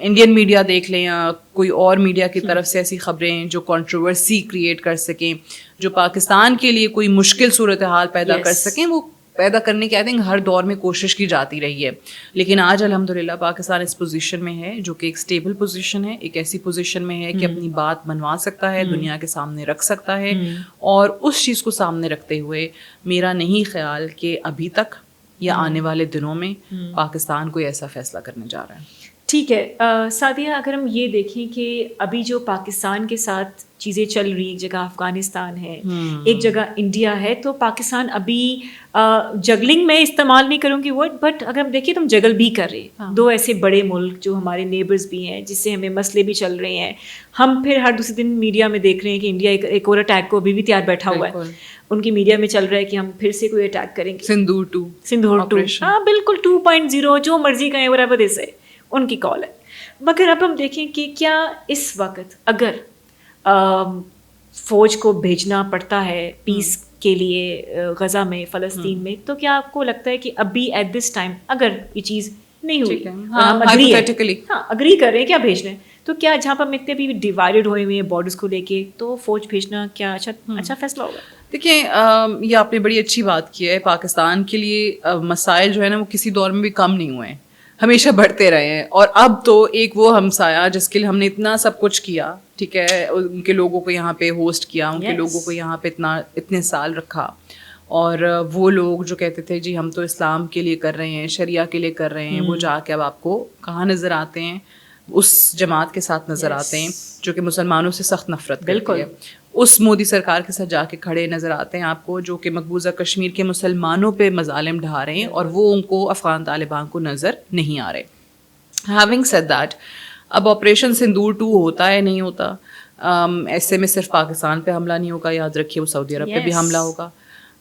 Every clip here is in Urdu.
انڈین میڈیا دیکھ لیں یا کوئی اور میڈیا کی طرف سے ایسی خبریں جو کنٹروورسی کریٹ کر سکیں, جو پاکستان کے لیے کوئی مشکل صورتحال پیدا کر سکیں, وہ پیدا کرنے کی آئی تھنک ہر دور میں کوشش کی جاتی رہی ہے. لیکن آج الحمدللہ پاکستان اس پوزیشن میں ہے جو کہ ایک اسٹیبل پوزیشن ہے, ایک ایسی پوزیشن میں ہے کہ اپنی بات منوا سکتا ہے, دنیا کے سامنے رکھ سکتا ہے. اور اس چیز کو سامنے رکھتے ہوئے میرا نہیں خیال کہ ابھی تک یا آنے والے دنوں میں پاکستان کوئی ایسا فیصلہ کرنے جا رہا ہے. ٹھیک ہے سعدیہ, اگر ہم یہ دیکھیں کہ ابھی جو پاکستان کے ساتھ چیزیں چل رہی, ایک جگہ افغانستان ہے, ایک جگہ انڈیا ہے, تو پاکستان ابھی جگلنگ میں استعمال نہیں کروں گی ورڈ, بٹ اگر ہم دیکھیں تو ہم جگل بھی کر رہے ہیں. دو ایسے بڑے ملک جو ہمارے نیبرز بھی ہیں, جس سے ہمیں مسئلے بھی چل رہے ہیں. ہم پھر ہر دوسرے دن میڈیا میں دیکھ رہے ہیں کہ انڈیا ایک اور اٹیک کو ابھی بھی تیار بیٹھا ہوا ہے. ان کی میڈیا میں چل رہا ہے کہ ہم پھر سے کوئی اٹیک کریں گے. سندھور 2 ہاں بالکل 2.0 جو مرضی کہیں whatever they say, ان کی کال ہے. مگر اب ہم دیکھیں کہ کیا اس وقت اگر فوج کو بھیجنا پڑتا ہے پیس کے لیے غزہ میں, فلسطین میں, تو کیا آپ کو لگتا ہے کہ ابھی ایٹ دس ٹائم اگر یہ چیز نہیں ہوئی, ہم اگری کر رہے ہیں کیا بھیج رہے ہیں, تو کیا جہاں پر ہم اتنے بھی ڈیوائڈیڈ ہوئے ہوئے ہیں بارڈرس کو لے کے, تو فوج بھیجنا کیا اچھا فیصلہ ہوگا؟ دیکھیں یہ آپ نے بڑی اچھی بات کی ہے. پاکستان کے لیے مسائل جو ہے نا وہ کسی دور میں بھی کم نہیں ہوئے ہیں, ہمیشہ بڑھتے رہے ہیں. اور اب تو ایک وہ ہمسایہ جس کے لیے ہم نے اتنا سب کچھ کیا, ٹھیک ہے, ان کے لوگوں کو یہاں پہ ہوسٹ کیا, ان کے لوگوں کو یہاں پہ اتنے سال رکھا, اور وہ لوگ جو کہتے تھے جی ہم تو اسلام کے لیے کر رہے ہیں, شریعہ کے لیے کر رہے ہیں, وہ جا کے اب آپ کو کہاں نظر آتے ہیں؟ اس جماعت کے ساتھ نظر آتے ہیں جو کہ مسلمانوں سے سخت نفرت کرتی ہے. اس مودی سرکار کے ساتھ جا کے کھڑے نظر آتے ہیں آپ کو, جو کہ مقبوضہ کشمیر کے مسلمانوں پہ مظالم ڈھا رہے ہیں, اور وہ ان کو افغان طالبان کو نظر نہیں آ رہے. ہیونگ سیڈ دیٹ, اب آپریشن سندور 2 ہوتا ہے نہیں ہوتا, ایسے میں صرف پاکستان پہ حملہ نہیں ہوگا, یاد رکھیے وہ سعودی عرب پہ بھی حملہ ہوگا.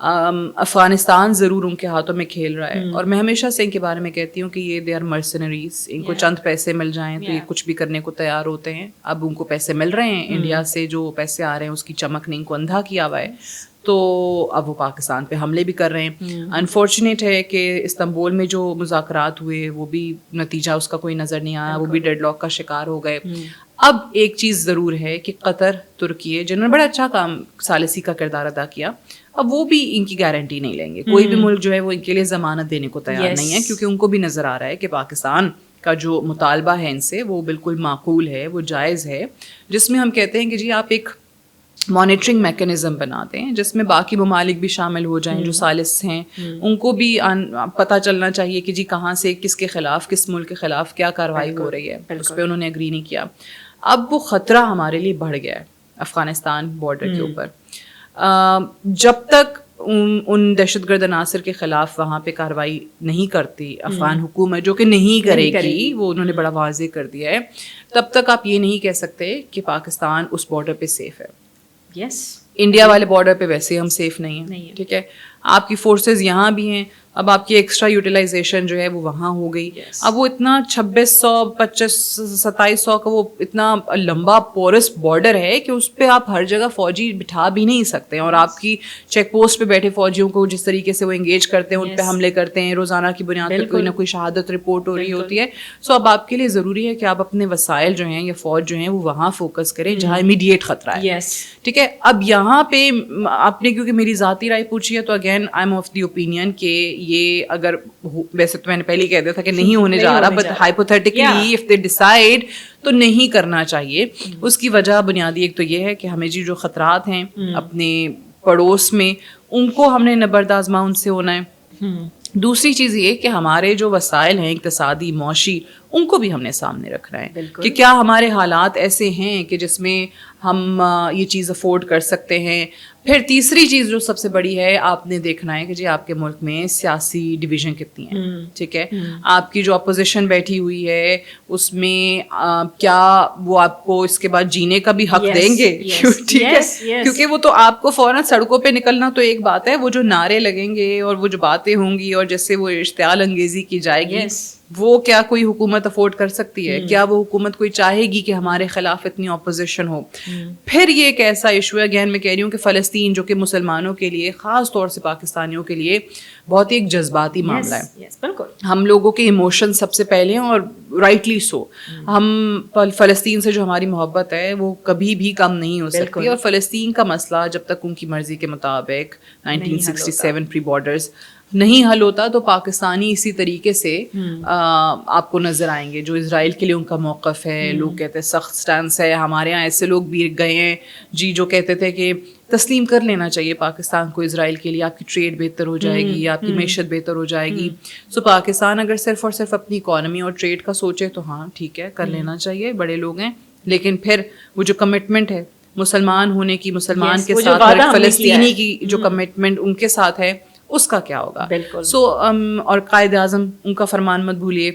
افغانستان ضرور ان کے ہاتھوں میں کھیل رہا ہے, اور میں ہمیشہ سے ان کے بارے میں کہتی ہوں کہ یہ دے آر مرسنریز. ان کو چند پیسے مل جائیں تو یہ کچھ بھی کرنے کو تیار ہوتے ہیں. اب ان کو پیسے مل رہے ہیں, انڈیا سے جو پیسے آ رہے ہیں اس کی چمک نے ان کو اندھا کیا ہوا ہے, تو اب وہ پاکستان پہ حملے بھی کر رہے ہیں. انفارچونیٹ ہے کہ استنبول میں جو مذاکرات ہوئے وہ بھی نتیجہ اس کا کوئی نظر نہیں آیا, وہ بھی ڈیڈ لاک کا شکار ہو گئے. اب ایک چیز ضرور ہے کہ قطر, ترکی, جنہوں نے بڑا اچھا کام ثالثی کا کردار ادا کیا, اب وہ بھی ان کی گارنٹی نہیں لیں گے. کوئی بھی ملک جو ہے وہ ان کے لیے ضمانت دینے کو تیار نہیں ہے, کیونکہ ان کو بھی نظر آ رہا ہے کہ پاکستان کا جو مطالبہ ہے ان سے وہ بالکل معقول ہے, وہ جائز ہے, جس میں ہم کہتے ہیں کہ جی آپ ایک مانیٹرنگ میکینزم بناتے ہیں جس میں باقی ممالک بھی شامل ہو جائیں جو ثالث ہیں, ان کو بھی پتہ چلنا چاہیے کہ جی کہاں سے کس کے خلاف, کس ملک کے خلاف کیا کارروائی ہو رہی ہے. اس پہ انہوں نے اگری نہیں کیا. اب وہ خطرہ ہمارے لیے بڑھ گیا ہے افغانستان بارڈر کے اوپر. جب تک ان دہشت گرد عناصر کے خلاف وہاں پہ کارروائی نہیں کرتی افغان حکومت, جو کہ نہیں کرے گی, وہ انہوں نے بڑا واضح کر دیا ہے, تب تک آپ یہ نہیں کہہ سکتے کہ پاکستان اس بارڈر پہ سیف ہے. انڈیا والے بارڈر پہ ویسے ہم سیف نہیں ہیں, ٹھیک ہے. آپ کی فورسز یہاں بھی ہیں, اب آپ کی ایکسٹرا یوٹیلائزیشن جو ہے وہ وہاں ہو گئی. اب وہ اتنا 2600 2700 کا وہ اتنا لمبا پورس بارڈر ہے کہ اس پہ آپ ہر جگہ فوجی بٹھا بھی نہیں سکتے, اور آپ کی چیک پوسٹ پہ بیٹھے فوجیوں کو جس طریقے سے وہ انگیج کرتے ہیں, ان پہ حملے کرتے ہیں, روزانہ کی بنیاد پر کوئی نہ کوئی شہادت رپورٹ ہو رہی ہوتی ہے. سو اب آپ کے لیے ضروری ہے کہ آپ اپنے وسائل جو ہیں یا فوج جو ہیں وہ وہاں فوکس کریں جہاں امیڈیٹ خطرہ ہے, ٹھیک ہے. اب یہاں پہ آپ نے کیونکہ میری ذاتی رائے پوچھی ہے, تو again I am of the opinion کہ یہ اگر ویسے تو میں نے پہلے ہی کہہ دیا تھا کہ نہیں ہونے جا رہا, but hypothetically if they decide تو نہیں کرنا چاہیے. اس کی وجہ بنیادی ایک تو یہ ہے کہ ہمیں جو خطرات ہیں اپنے پڑوس میں ان کو ہم نے نبرد آزما ان سے ہونا ہے. دوسری چیز یہ کہ ہمارے جو وسائل ہیں اقتصادی معاشی ان کو بھی ہم نے سامنے رکھنا ہے کہ کیا ہمارے حالات ایسے ہیں کہ جس میں ہم یہ چیز افورڈ کر سکتے ہیں. پھر تیسری چیز جو سب سے بڑی ہے, آپ نے دیکھنا ہے کہ جی آپ کے ملک میں سیاسی ڈویژن کتنی ہیں, ٹھیک ہے. آپ کی جو اپوزیشن بیٹھی ہوئی ہے اس میں کیا وہ آپ کو اس کے بعد جینے کا بھی حق دیں گے, ٹھیک ہے, کیونکہ وہ تو آپ کو فوراً سڑکوں پہ نکلنا تو ایک بات ہے, وہ جو نعرے لگیں گے اور وہ جو باتیں ہوں گی اور جیسے وہ اشتعال انگیزی کی جائے گی, وہ کیا کوئی حکومت افورڈ کر سکتی ہے؟ کیا وہ حکومت کوئی چاہے گی کہ ہمارے خلاف اتنی اپوزیشن ہو؟ پھر یہ ایک ایسا ایشو ہے، اگین میں کہہ رہی ہوں کہ فلسطین جو کہ مسلمانوں کے لیے، خاص طور سے پاکستانیوں کے لیے بہت ہی ایک جذباتی معاملہ ہے. ہم لوگوں کے ایموشن سب سے پہلے ہیں، اور رائٹلی سو. ہم فلسطین سے جو ہماری محبت ہے وہ کبھی بھی کم نہیں ہو سکتی، اور فلسطین کا مسئلہ جب تک ان کی مرضی کے مطابق 1967 پری بارڈرز نہیں حل ہوتا تو پاکستانی اسی طریقے سے آپ کو نظر آئیں گے. جو اسرائیل کے لیے ان کا موقف ہے، لوگ کہتے ہیں سخت سٹانس ہے. ہمارے یہاں ایسے لوگ بھی گئے ہیں جی جو کہتے تھے کہ تسلیم کر لینا چاہیے پاکستان کو اسرائیل کے لیے، آپ کی ٹریڈ بہتر ہو جائے گی، آپ کی معیشت بہتر ہو جائے گی. سو پاکستان اگر صرف اور صرف اپنی اکانومی اور ٹریڈ کا سوچے تو ہاں ٹھیک ہے، کر لینا چاہیے، بڑے لوگ ہیں. لیکن پھر وہ جو کمٹمنٹ ہے مسلمان ہونے کی، مسلمان کے ساتھ فلسطینی کی جو کمٹمنٹ ان کے ساتھ ہے، اس کا کیا ہوگا؟ سو اور قائد اعظم ان کا فرمان مت بھولیے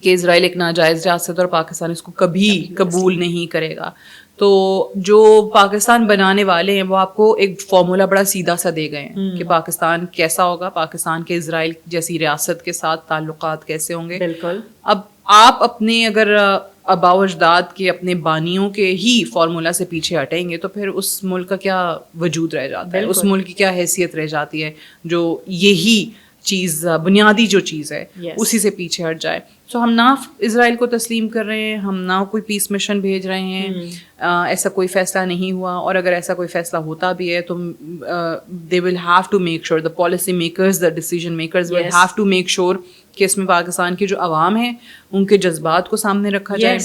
کہ اسرائیل ایک ناجائز ریاست اور پاکستان اس کو کبھی قبول نہیں کرے گا. تو جو پاکستان بنانے والے ہیں وہ آپ کو ایک فارمولا بڑا سیدھا سا دے گئے ہیں کہ پاکستان کیسا ہوگا، پاکستان کے اسرائیل جیسی ریاست کے ساتھ تعلقات کیسے ہوں گے. بالکل. اب آپ اپنے اگر آباء و اجداد کے، اپنے بانیوں کے ہی فارمولا سے پیچھے ہٹیں گے تو پھر اس ملک کا کیا وجود رہ جاتا ہے، اس ملک کی کیا حیثیت رہ جاتی ہے جو یہی چیز بنیادی جو چیز ہے اسی سے پیچھے ہٹ جائے. سو ہم نہ اسرائیل کو تسلیم کر رہے ہیں، ہم نہ کوئی پیس مشن بھیج رہے ہیں. ایسا کوئی فیصلہ نہیں ہوا، اور اگر ایسا کوئی فیصلہ ہوتا بھی ہے تو they will have to make sure, the policy makers, the decision makers will have to make sure کہ اس میں پاکستان کی جو عوام ہیں ان کے جذبات کو سامنے رکھا جائے.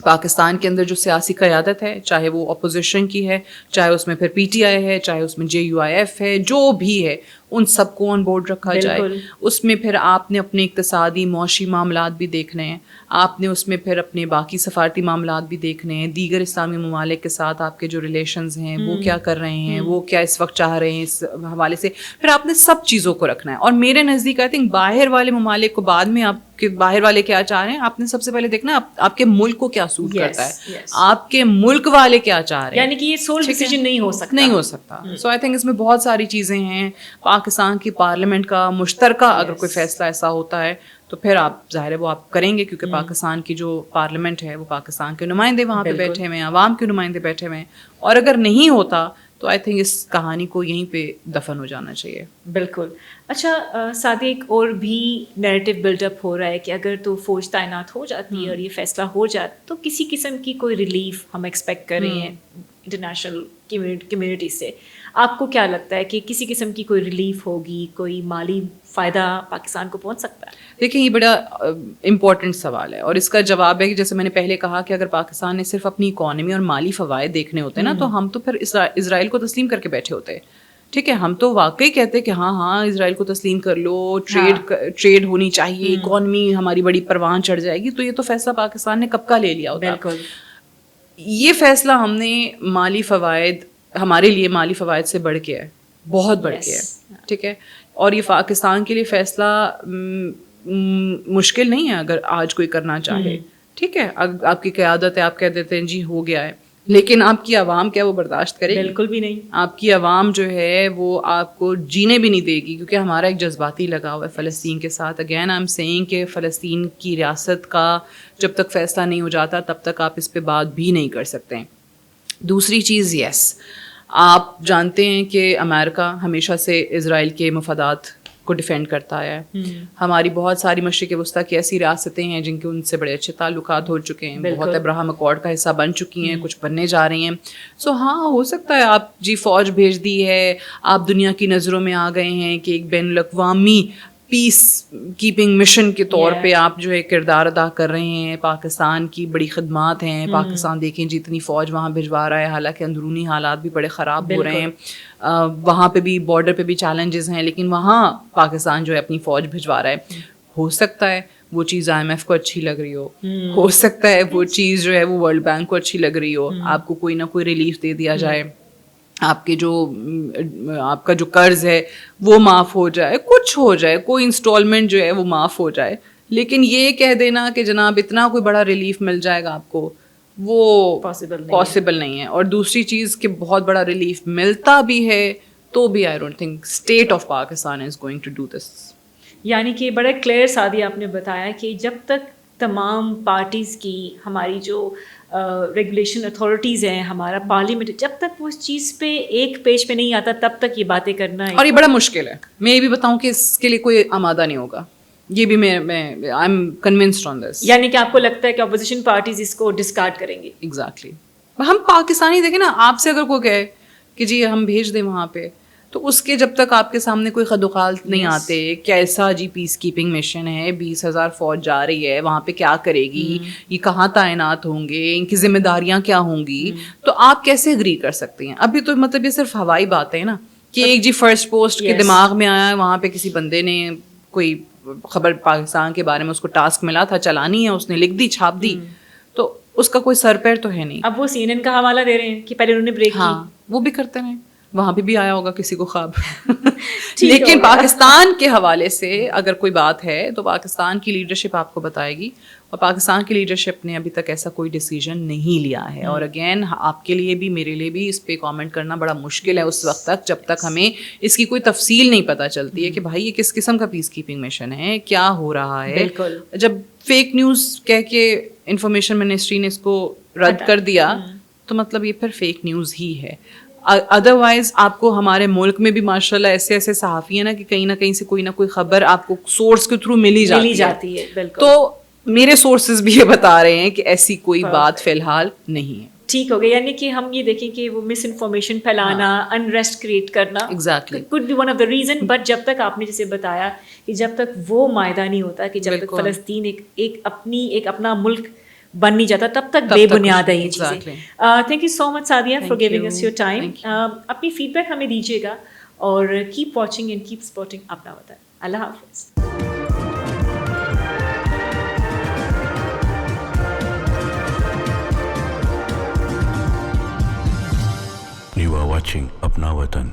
پاکستان کے اندر جو سیاسی قیادت ہے، چاہے وہ اپوزیشن کی ہے، چاہے اس میں پھر پی ٹی آئی ہے، چاہے اس میں JUIF ہے، جو بھی ہے ان سب کو آن بورڈ رکھا جائے. اس میں پھر آپ نے اپنے اقتصادی معاشی معاملات بھی دیکھنے ہیں، آپ نے اس میں پھر اپنے باقی سفارتی معاملات بھی دیکھنے ہیں، دیگر اسلامی ممالک کے ساتھ آپ کے جو ریلیشنز ہیں وہ کیا کر رہے ہیں، وہ کیا اس وقت چاہ رہے ہیں، اس حوالے سے پھر آپ نے سب چیزوں کو رکھنا ہے. اور میرے نزدیک آئی تھنک باہر والے ممالک کو بعد میں، آپ کے باہر والے کیا چاہ رہے ہیں، آپ نے سب سے پہلے دیکھنا آپ کے ملک کو کیا سوٹ کرتا ہے، آپ کے ملک والے کیا چاہ رہے ہیں. یعنی کہ یہ سول ڈیسیژن نہیں ہو سکتا. سو آئی تھنک اس میں بہت ساری چیزیں ہیں. پاکستان کی پارلیمنٹ کا مشترکہ اگر کوئی فیصلہ ایسا ہوتا ہے تو پھر آپ ظاہر ہے وہ آپ کریں گے، کیونکہ پاکستان کی جو پارلیمنٹ ہے وہ پاکستان کے نمائندے وہاں پہ بیٹھے ہوئے ہیں، عوام کے نمائندے بیٹھے ہوئے ہیں. اور اگر نہیں ہوتا تو آئی تھنک اس کہانی کو یہیں پہ دفن ہو جانا چاہیے. بالکل. اچھا سعدی، ایک اور بھی نیریٹو بلڈ اپ ہو رہا ہے کہ اگر تو فوج تعینات ہو جاتی ہے اور یہ فیصلہ ہو جاتا تو کسی قسم کی کوئی ریلیف ہم ایکسپیکٹ کر رہے ہیں انٹرنیشنل کمیونٹی سے. آپ کو کیا لگتا ہے کہ کسی قسم کی کوئی ریلیف ہوگی، کوئی مالی فائدہ پاکستان کو پہنچ سکتا ہے؟ دیکھیں یہ بڑا امپورٹنٹ سوال ہے، اور اس کا جواب ہے کہ جیسے میں نے پہلے کہا کہ اگر پاکستان نے صرف اپنی اکانومی اور مالی فوائد دیکھنے ہوتے نا تو ہم تو پھر اسرائیل کو تسلیم کر کے بیٹھے ہوتے. ٹھیک ہے، ہم تو واقعی کہتے کہ ہاں اسرائیل کو تسلیم کر لو، ٹریڈ ہونی چاہیے، اکانومی ہماری بڑی پروان چڑھ جائے گی. تو یہ تو فیصلہ پاکستان نے کب کا لے لیا ہوتا. بالکل. یہ فیصلہ ہم نے مالی فوائد، ہمارے لیے مالی فوائد سے بڑھ کے ہے، بہت بڑھ کے ہے. ٹھیک ہے، اور یہ پاکستان کے لیے فیصلہ مشکل نہیں ہے اگر آج کوئی کرنا چاہے. ٹھیک ہے، آپ کی قیادت ہے، آپ کہہ دیتے ہیں جی ہو گیا ہے، لیکن آپ کی عوام کیا وہ برداشت کرے گی؟ بالکل بھی نہیں. آپ کی عوام جو ہے وہ آپ کو جینے بھی نہیں دے گی، کیونکہ ہمارا ایک جذباتی لگاؤ ہے فلسطین کے ساتھ. اگین آئی ایم سیئنگ کہ فلسطین کی ریاست کا جب تک فیصلہ نہیں ہو جاتا تب تک آپ اس پہ بات بھی نہیں کر سکتے. دوسری چیز، یس آپ جانتے ہیں کہ امریکہ ہمیشہ سے اسرائیل کے مفادات کو ڈیفینڈ کرتا ہے. ہماری بہت ساری مشرق وسطیٰ کی ایسی ریاستیں ہیں جن کے ان سے بڑے اچھے تعلقات ہو چکے ہیں، بہت ابراہم اکارڈ کا حصہ بن چکی ہیں، کچھ بننے جا رہی ہیں. سو ہاں ہو سکتا ہے آپ جی فوج بھیج دی ہے، آپ دنیا کی نظروں میں آ گئے ہیں کہ ایک بین الاقوامی پیس کیپنگ مشن کے طور پہ آپ جو ہے کردار ادا کر رہے ہیں. پاکستان کی بڑی خدمات ہیں. پاکستان دیکھیں جتنی فوج وہاں بھجوا رہا ہے، حالانکہ اندرونی حالات بھی بڑے خراب ہو رہے ہیں، وہاں پہ بھی بارڈر پہ بھی چیلنجز ہیں، لیکن وہاں پاکستان جو ہے اپنی فوج بھجوا رہا ہے. ہو سکتا ہے وہ چیز IMF کو اچھی لگ رہی ہو سکتا ہے وہ چیز جو ہے وہ ورلڈ بینک کو اچھی لگ رہی ہو، آپ کو کوئی نہ کوئی ریلیف دے دیا جائے، آپ کے جو آپ کا جو قرض ہے وہ معاف ہو جائے، کچھ ہو جائے، کوئی انسٹالمنٹ جو ہے وہ معاف ہو جائے. لیکن یہ کہہ دینا کہ جناب اتنا کوئی بڑا ریلیف مل جائے گا آپ کو، وہ پاسبل نہیں ہے. اور دوسری چیز کہ بہت بڑا ریلیف ملتا بھی ہے تو بھی I don't think state of Pakistan is going to do this. یعنی کہ بڑا کلیئر سادی آپ نے بتایا کہ جب تک تمام پارٹیز کی ہماری جو ریگولیشن اتھارٹیز ہیں, ہمارا پارلیمنٹ, جب تک وہ اس چیز پہ ایک پیج پہ نہیں آتا تب تک یہ باتیں کرنا ہے. اور یہ بڑا مشکل ہے. میں یہ بھی بتاؤں کہ اس کے لیے کوئی آمادہ نہیں ہوگا, یہ بھی میں آئی ایم کنونسڈ آن دس. یعنی کہ آپ کو لگتا ہے کہ اپوزیشن پارٹیز اس کو ڈسکارڈ کریں گے؟ ایگزیکٹلی. ہم پاکستانی دیکھیں نا, آپ سے اگر کوئی کہے کہ جی ہم بھیج دیں وہاں پہ, تو اس کے جب تک آپ کے سامنے کوئی خدوخال نہیں آتے, کیسا جی پیس کیپنگ مشن ہے, 20,000 فوج جا رہی ہے وہاں پہ, کیا کرے گی, یہ کہاں تعینات ہوں گے, ان کی ذمہ داریاں کیا ہوں گی, تو آپ کیسے اگری کر سکتی ہیں؟ ابھی تو مطلب یہ صرف ہوائی بات ہے نا, کہ ایک جی فرسٹ پوسٹ کے دماغ میں آیا, وہاں پہ کسی بندے نے کوئی خبر پاکستان کے بارے میں اس کو ٹاسک ملا تھا چلانی ہے, اس نے لکھ دی, چھاپ دی, تو اس کا کوئی سر پیر تو ہے نہیں. اب وہ CNN کا حوالہ دے رہے ہیں کہ پہلے انہوں نے بریک کی. ہاں وہ بھی کرتے رہے, وہاں پہ بھی آیا ہوگا کسی کو خواب. لیکن پاکستان کے حوالے سے اگر کوئی بات ہے تو پاکستان کی لیڈرشپ آپ کو بتائے گی, اور پاکستان کی لیڈرشپ نے ابھی تک ایسا کوئی ڈیسیجن نہیں لیا ہے. اور اگین آپ کے لیے بھی میرے لیے بھی اس پہ کامنٹ کرنا بڑا مشکل ہے اس وقت تک جب تک ہمیں اس کی کوئی تفصیل نہیں پتہ چلتی ہے کہ بھائی یہ کس قسم کا پیس کیپنگ مشن ہے, کیا ہو رہا ہے. جب فیک نیوز کہہ کے انفارمیشن منسٹری نے اس کو رد کر دیا تو مطلب یہ پھر فیک نیوز ہی ہے. ادروائز آپ کو ہمارے ملک میں بھی ماشاء اللہ ایسے ایسے صحافی ہیں نا کہ کہیں نہ کہیں سے کوئی نہ کوئی خبر آپ کو سورس کے تھرو ملی جاتی ہے. تو میرے سورسز بھی یہ بتا رہے ہیں کہ ایسی کوئی بات فی الحال نہیں ہے. ٹھیک ہو گیا. یعنی کہ ہم یہ دیکھیں کہ وہ مس انفارمیشن پھیلانا, انریسٹ کریٹ کرنا, could be one of the reason, but جب تک آپ نے جیسے بتایا کہ جب تک وہ معاہدہ نہیں ہوتا, کہ جب تک فلسطین ایک اپنا ملک بن نہیں جاتا, تب تک بے بنیاد ہے یہ چیزیں. Thank you so much Saadia for giving us your time. اپنی فیڈ بیک ہمیں دیجیے گا, اور keep watching and keep supporting اپنا وطن. اللہ حافظ. You are watching Apna Watan.